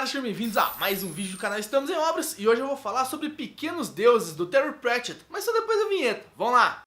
galera, sejam bem-vindos a mais um vídeo do canal Estamos em Obras. E hoje eu vou falar sobre Pequenos Deuses, do Terry Pratchett, mas só depois da vinheta. Vamos lá!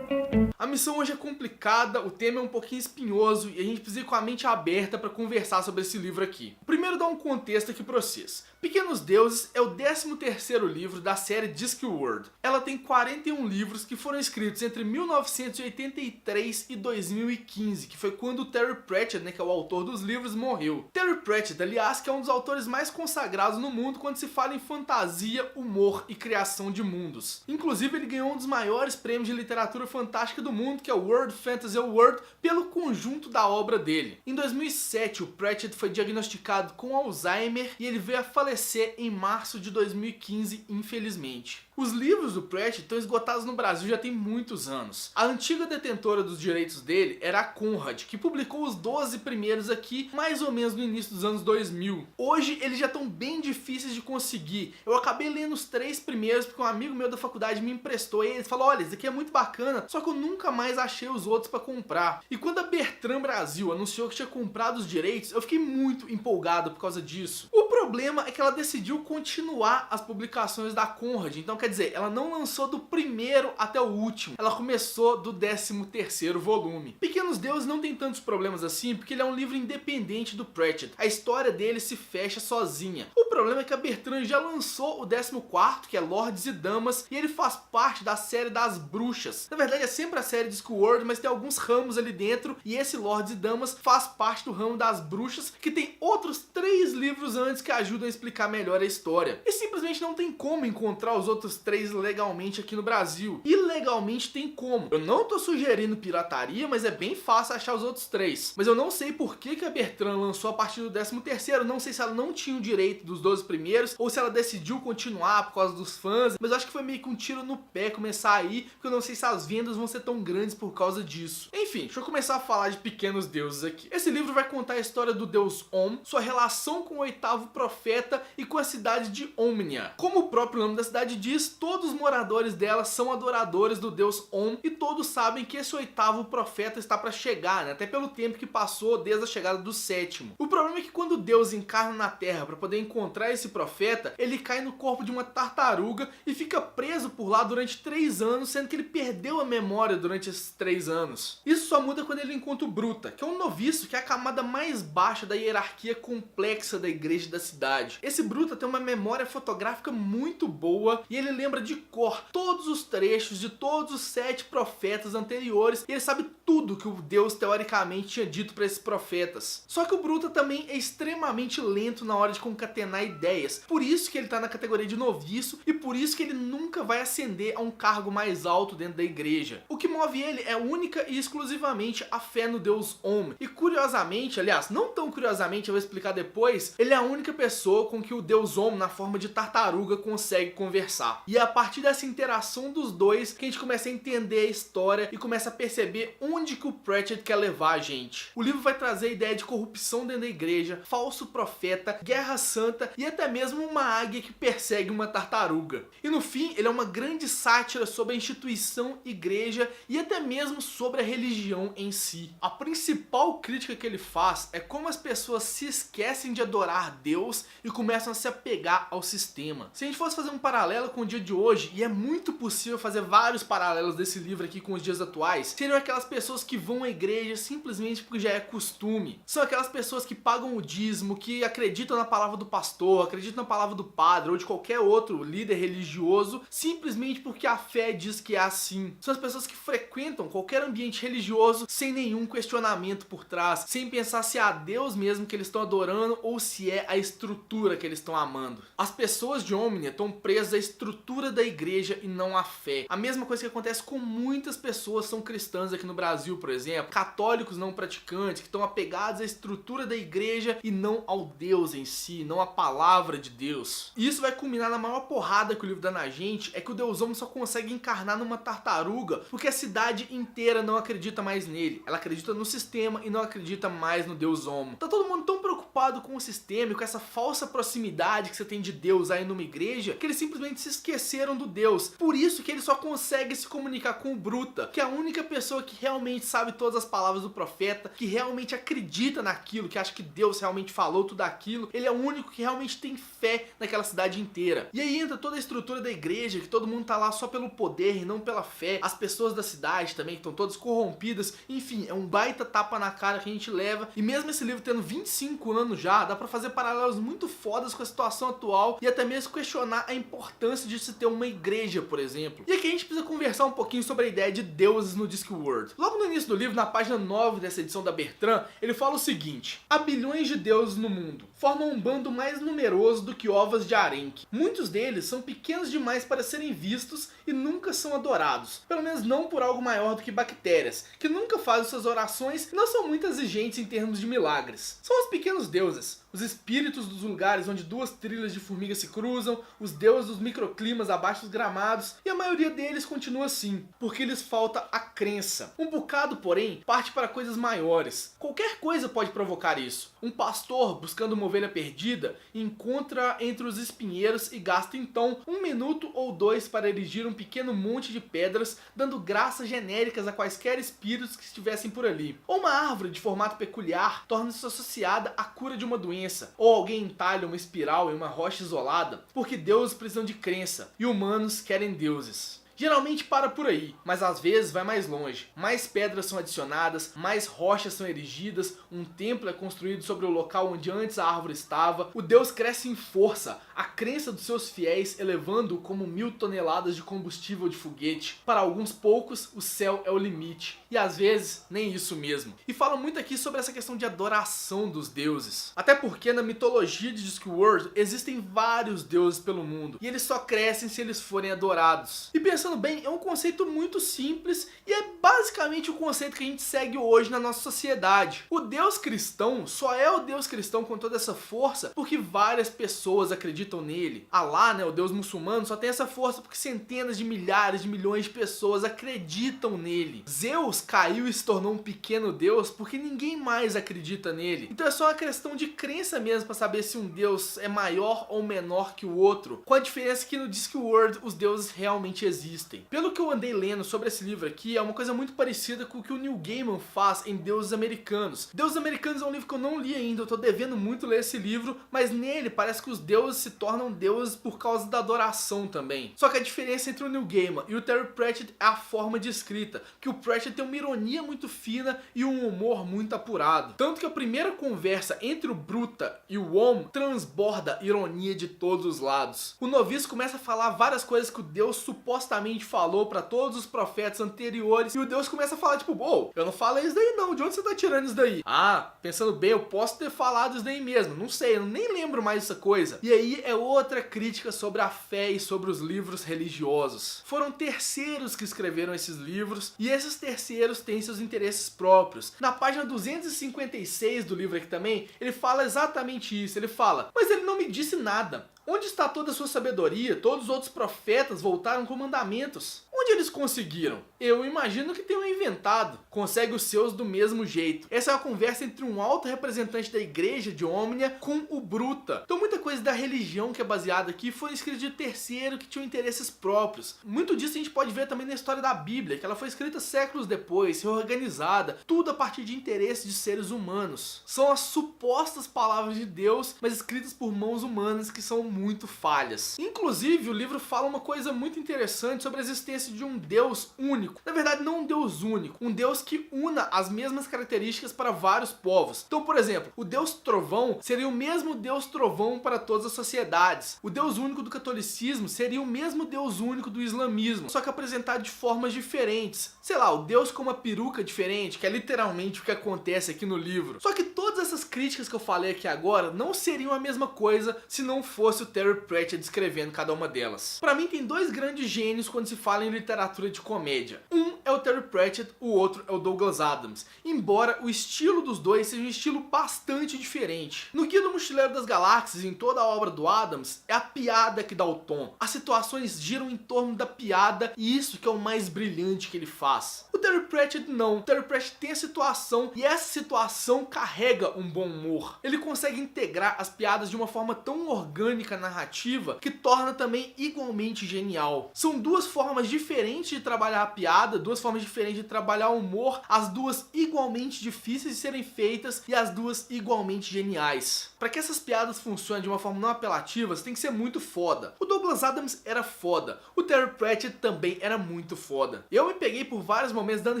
A missão hoje é complicada, o tema é um pouquinho espinhoso e a gente precisa ir com a mente aberta para conversar sobre esse livro aqui. Primeiro, dar um contexto aqui para vocês. Pequenos Deuses é o 13º livro da série Discworld. Ela tem 41 livros que foram escritos entre 1983 e 2015, que foi quando o Terry Pratchett, que é o autor dos livros, morreu. Terry Pratchett, aliás, que é um dos autores mais consagrados no mundo quando se fala em fantasia, humor e criação de mundos. Inclusive, ele ganhou um dos maiores prêmios de literatura fantástica do mundo, que é o World Fantasy Award, pelo conjunto da obra dele. Em 2007, o Pratchett foi diagnosticado com Alzheimer e ele veio a falecer em março de 2015, infelizmente. Os livros do Pratchett estão esgotados no Brasil já tem muitos anos. A antiga detentora dos direitos dele era a Conrad, que publicou os 12 primeiros aqui, mais ou menos no início dos anos 2000. Hoje eles já estão bem difíceis de conseguir. Eu acabei lendo os 3 primeiros porque um amigo meu da faculdade me emprestou e ele falou: olha, isso aqui é muito bacana, só que eu nunca mais achei os outros para comprar. E quando a Bertrand Brasil anunciou que tinha comprado os direitos, eu fiquei muito empolgado por causa disso. O problema é que ela decidiu continuar as publicações da Conrad, então quer dizer, ela não lançou do primeiro até o último, ela começou do 13º volume. Pequenos Deuses não tem tantos problemas assim, porque ele é um livro independente do Pratchett. A história dele se fecha sozinha. O problema é que a Bertrand já lançou o 14º, que é Lordes e Damas, e ele faz parte da série das bruxas. Na verdade é sempre a série Discworld, mas tem alguns ramos ali dentro, e esse Lordes e Damas faz parte do ramo das bruxas, que tem outros 3 livros antes que ajudam a explicar melhor a história. E simplesmente não tem como encontrar os outros 3 legalmente aqui no Brasil. Ilegalmente tem como. Eu não tô sugerindo pirataria, mas é bem fácil achar os outros 3. Mas eu não sei por que a Bertrand lançou a partir do 13º, não sei se ela não tinha o direito dos 12 primeiros, ou se ela decidiu continuar por causa dos fãs, mas eu acho que foi meio que um tiro no pé começar aí, porque eu não sei se as vendas vão ser tão grandes por causa disso. Enfim, deixa eu começar a falar de Pequenos Deuses aqui. Esse livro vai contar a história do deus Om, sua relação com o 8º profeta e com a cidade de Omnia. Como o próprio nome da cidade diz, todos os moradores dela são adoradores do deus Om e todos sabem que esse 8º profeta está para chegar, até pelo tempo que passou desde a chegada do 7º. O problema é que quando Deus encarna na Terra para poder encontrar esse profeta, ele cai no corpo de uma tartaruga e fica preso por lá durante 3 anos, sendo que ele perdeu a memória durante esses 3 anos. Isso só muda quando ele encontra o Bruta, que é um noviço, que é a camada mais baixa da hierarquia complexa da igreja da cidade. Esse Bruta tem uma memória fotográfica muito boa e ele lembra de cor todos os trechos de todos os 7 profetas anteriores, e ele sabe tudo que o Deus teoricamente tinha dito para esses profetas. Só que o Bruta também é extremamente lento na hora de concatenar ideias, por isso que ele tá na categoria de noviço e por isso que ele nunca vai ascender a um cargo mais alto dentro da igreja. O que move ele é única e exclusivamente a fé no deus Om. E curiosamente, aliás, não tão curiosamente, eu vou explicar depois, ele é a única pessoa com que o deus Om, na forma de tartaruga, consegue conversar. E é a partir dessa interação dos dois que a gente começa a entender a história e começa a perceber onde que o Pratchett quer levar a gente. O livro vai trazer a ideia de corrupção dentro da igreja, falso profeta, guerra santa e até mesmo uma águia que persegue uma tartaruga. E no fim, ele é uma grande sátira sobre a instituição igreja e até mesmo sobre a religião em si. A principal crítica que ele faz é como as pessoas se esquecem de adorar Deus e começam a se apegar ao sistema. Se a gente fosse fazer um paralelo com o dia de hoje, e é muito possível fazer vários paralelos desse livro aqui com os dias atuais, seriam aquelas pessoas que vão à igreja simplesmente porque já é costume. São aquelas pessoas que pagam o dízimo, que acreditam na palavra do pastor, acreditam na palavra do padre ou de qualquer outro líder religioso, simplesmente porque a fé diz que é assim. São as pessoas que frequentam qualquer ambiente religioso sem nenhum questionamento por trás, sem pensar se é a Deus mesmo que eles estão adorando ou se é a estrutura que eles estão amando. As pessoas de Omnia estão presas à estrutura da igreja e não à fé. A mesma coisa que acontece com muitas pessoas que são cristãs aqui no Brasil, por exemplo, católicos não praticantes, que estão apegados à estrutura da igreja e não ao Deus em si, não à palavra de Deus. E isso vai culminar na maior porrada que o livro dá na gente, é que o deus Om só consegue encarnar numa tartaruga porque a cidade inteira não acredita mais nele. Ela acredita no sistema e não acredita mais no deus Om. Tá todo mundo tão preocupado preocupado com o sistema e com essa falsa proximidade que você tem de Deus aí numa igreja, que eles simplesmente se esqueceram do Deus. Por isso que ele só consegue se comunicar com o Bruta, que é a única pessoa que realmente sabe todas as palavras do profeta, que realmente acredita naquilo, que acha que Deus realmente falou tudo aquilo. Ele é o único que realmente tem fé naquela cidade inteira. E aí entra toda a estrutura da igreja, que todo mundo tá lá só pelo poder e não pela fé. As pessoas da cidade também estão todas corrompidas. Enfim, é um baita tapa na cara que a gente leva. E mesmo esse livro tendo 25 anos já, dá pra fazer paralelos muito fodas com a situação atual e até mesmo questionar a importância de se ter uma igreja, por exemplo. E aqui a gente precisa conversar um pouquinho sobre a ideia de deuses no Discworld. Logo no início do livro, na página 9 dessa edição da Bertrand, ele fala o seguinte: há bilhões de deuses no mundo, formam um bando mais numeroso do que ovas de arenque. Muitos deles são pequenos demais para serem vistos e nunca são adorados, pelo menos não por algo maior do que bactérias, que nunca fazem suas orações e não são muito exigentes em termos de milagres. São os pequenos deuses, os espíritos dos lugares onde duas trilhas de formigas se cruzam, os deuses dos microclimas abaixo dos gramados, e a maioria deles continua assim, porque lhes falta a crença. Um bocado, porém, parte para coisas maiores. Qualquer coisa pode provocar isso. Um pastor buscando uma ovelha perdida encontra entre os espinheiros e gasta então 1 minuto ou 2 para erigir um pequeno monte de pedras, dando graças genéricas a quaisquer espíritos que estivessem por ali. Ou uma árvore de formato peculiar torna-se associada à cura de uma doença. Ou alguém entalha uma espiral em uma rocha isolada, porque deuses precisam de crença e humanos querem deuses. Geralmente para por aí, mas às vezes vai mais longe. Mais pedras são adicionadas, mais rochas são erigidas, um templo é construído sobre o local onde antes a árvore estava, o deus cresce em força, a crença dos seus fiéis elevando-o como 1000 toneladas de combustível de foguete. Para alguns poucos, o céu é o limite, e às vezes nem isso mesmo. E falam muito aqui sobre essa questão de adoração dos deuses. Até porque na mitologia de Discworld existem vários deuses pelo mundo, e eles só crescem se eles forem adorados. E pensando bem, é um conceito muito simples e é basicamente o conceito que a gente segue hoje na nossa sociedade. O Deus cristão só é o Deus cristão com toda essa força porque várias pessoas acreditam nele. Alá, né, o Deus muçulmano, só tem essa força porque centenas de milhares de milhões de pessoas acreditam nele. Zeus caiu e se tornou um pequeno deus porque ninguém mais acredita nele. Então é só uma questão de crença mesmo para saber se um deus é maior ou menor que o outro, com a diferença que no Discworld os deuses realmente existem. Pelo que eu andei lendo sobre esse livro aqui, é uma coisa muito parecida com o que o Neil Gaiman faz em Deuses Americanos. Deuses Americanos é um livro que eu não li ainda, eu tô devendo muito ler esse livro, mas nele parece que os deuses se tornam deuses por causa da adoração também. Só que a diferença entre o Neil Gaiman e o Terry Pratchett é a forma de escrita, que o Pratchett tem uma ironia muito fina e um humor muito apurado. Tanto que a primeira conversa entre o Bruta e o Wom transborda ironia de todos os lados. O noviço começa a falar várias coisas que o deus supostamente falou pra todos os profetas anteriores, e o Deus começa a falar tipo, eu não falei isso daí não, de onde você tá tirando isso daí? Ah, pensando bem, eu posso ter falado isso daí mesmo, não sei, eu nem lembro mais dessa coisa. E aí é outra crítica sobre a fé e sobre os livros religiosos. Foram terceiros que escreveram esses livros, e esses terceiros têm seus interesses próprios. Na página 256 do livro aqui também, ele fala exatamente isso, ele fala, mas ele não me disse nada. Onde está toda a sua sabedoria? Todos os outros profetas voltaram com mandamentos. Onde eles conseguiram? Eu imagino que tenham inventado. Consegue os seus do mesmo jeito. Essa é uma conversa entre um alto representante da igreja de Omnia com o Bruta. Então muita coisa da religião que é baseada aqui foi escrita de terceiro que tinham interesses próprios. Muito disso a gente pode ver também na história da Bíblia, que ela foi escrita séculos depois, reorganizada, tudo a partir de interesses de seres humanos. São as supostas palavras de Deus, mas escritas por mãos humanas que são muito falhas. Inclusive, o livro fala uma coisa muito interessante sobre a existência de um Deus único. Na verdade, não um Deus único, um Deus que una as mesmas características para vários povos. Então, por exemplo, o Deus Trovão seria o mesmo Deus Trovão para todas as sociedades. O Deus único do catolicismo seria o mesmo Deus único do islamismo, só que apresentado de formas diferentes. Sei lá, o Deus com uma peruca diferente, que é literalmente o que acontece aqui no livro. Só que todas essas críticas que eu falei aqui agora não seriam a mesma coisa se não fosse o Terry Pratchett descrevendo cada uma delas. Pra mim tem dois grandes gênios quando se fala em literatura de comédia. Um é o Terry Pratchett, o outro é o Douglas Adams, embora o estilo dos dois seja um estilo bastante diferente. No Guia do Mochileiro das Galáxias e em toda a obra do Adams, é a piada que dá o tom. As situações giram em torno da piada e isso que é o mais brilhante que ele faz. O Terry Pratchett não. O Terry Pratchett tem a situação e essa situação carrega um bom humor. Ele consegue integrar as piadas de uma forma tão orgânica narrativa que torna também igualmente genial. São duas formas diferentes de trabalhar a piada, duas formas diferentes de trabalhar o humor, as duas igualmente difíceis de serem feitas e as duas igualmente geniais. Para que essas piadas funcionem de uma forma não apelativa, você tem que ser muito foda. O Douglas Adams era foda, o Terry Pratchett também era muito foda. Eu me peguei por vários momentos dando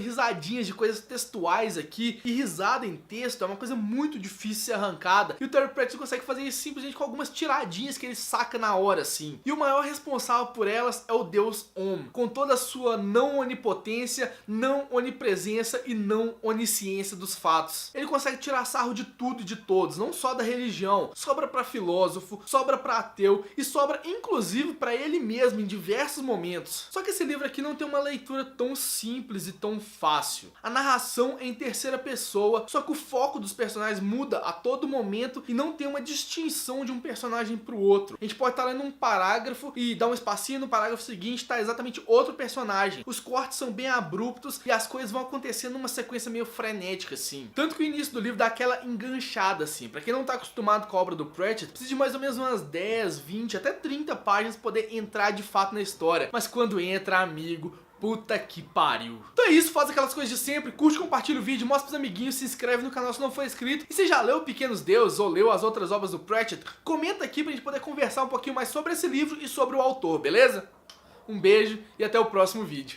risadinhas de coisas textuais aqui, e risada em texto é uma coisa muito difícil de ser arrancada, e o Terry Pratchett consegue fazer isso simplesmente com algumas tiradinhas que ele saca na hora assim. E o maior responsável por elas é o Deus Om, com toda a sua não onipotência, não onipresença e não onisciência dos fatos. Ele consegue tirar sarro de tudo e de todos, não só da religião, sobra pra filósofo, sobra pra ateu e sobra inclusive pra ele mesmo em diversos momentos. Só que esse livro aqui não tem uma leitura tão simples e tão fácil. A narração é em terceira pessoa, só que o foco dos personagens muda a todo momento e não tem uma distinção de um personagem pro outro. A gente pode estar lendo um parágrafo e dar um espacinho, no parágrafo seguinte tá exatamente outro personagem. Os cortes são bem abruptos e as coisas vão acontecendo numa sequência meio frenética assim. Tanto que o início do livro dá aquela enganchada assim. Pra quem não tá acostumado com a obra do Pratchett, precisa de mais ou menos umas 10, 20, até 30 páginas pra poder entrar de fato na história. Mas quando entra, amigo, puta que pariu. Então é isso, faz aquelas coisas de sempre, curte, compartilha o vídeo, mostra pros amiguinhos, se inscreve no canal se não for inscrito. E se já leu Pequenos Deuses ou leu as outras obras do Pratchett, comenta aqui pra gente poder conversar um pouquinho mais sobre esse livro e sobre o autor, beleza? Um beijo e até o próximo vídeo.